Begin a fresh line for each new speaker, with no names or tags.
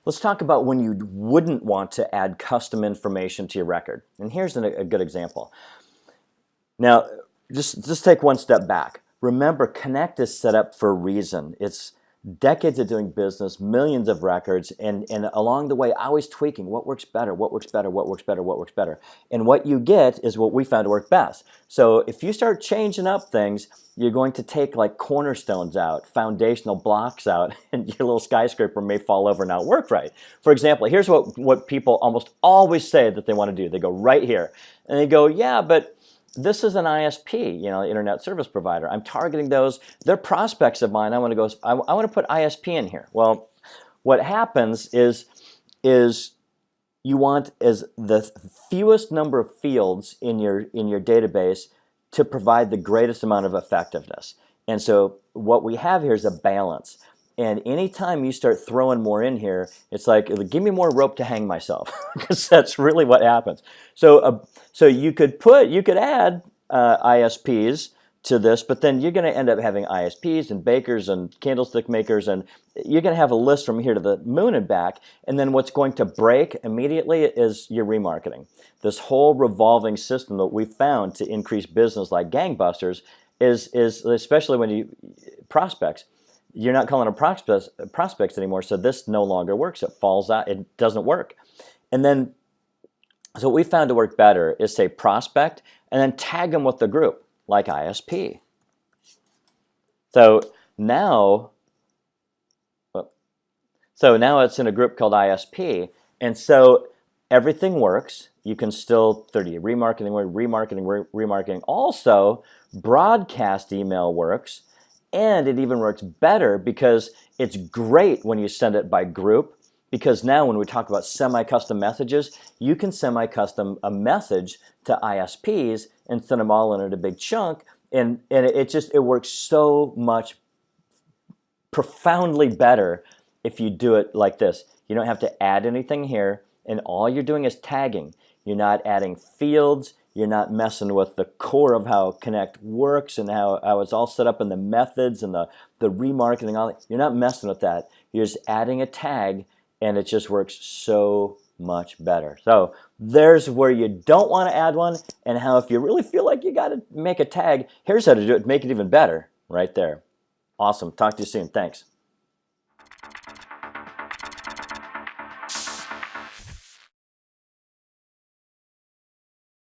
Let's talk about when you wouldn't want to add custom information to your record. And here's a good example. Now, just take one step back. Remember, Connect is set up for a reason. It's decades of doing business, millions of records, and along the way, always tweaking what works better, what works better, what works better, what works better. And what you get is what we found to work best. So if you start changing up things, you're going to take like cornerstones out, foundational blocks out, and your little skyscraper may fall over and not work right. For example, here's what people almost always say that they want to do. They go right here, and they go, yeah, but this is an ISP, internet service provider. I'm targeting those. They're prospects of mine. I want to put ISP in here. Well, what happens is you want as the fewest number of fields in your database to provide the greatest amount of effectiveness. And so what we have here is a balance. And anytime you start throwing more in here, it's like, give me more rope to hang myself, because that's really what happens. So you could add ISPs to this, but then you're going to end up having ISPs and bakers and candlestick makers, and you're going to have a list from here to the moon and back. And then what's going to break immediately is your remarketing. This whole revolving system that we found to increase business like gangbusters is especially when you prospects. You're not calling them prospects anymore, so this no longer works. It falls out. It doesn't work. And then, so what we found to work better is say prospect, and then tag them with the group, like ISP. So now it's in a group called ISP, and so everything works. You can still remarketing. Also, broadcast email works. And it even works better because it's great when you send it by group, because now when we talk about semi-custom messages, you can semi-custom a message to ISPs and send them all in a big chunk, and it works so much profoundly better if you do it like this. You don't have to add anything here, and all you're doing is tagging. You're not adding fields. You're not messing with the core of how Connect works and how it's all set up in the methods and the remarketing. All that. You're not messing with that. You're just adding a tag, and it just works so much better. So there's where you don't want to add one, and how if you really feel like you got to make a tag, here's how to do it. Make it even better right there. Awesome. Talk to you soon. Thanks.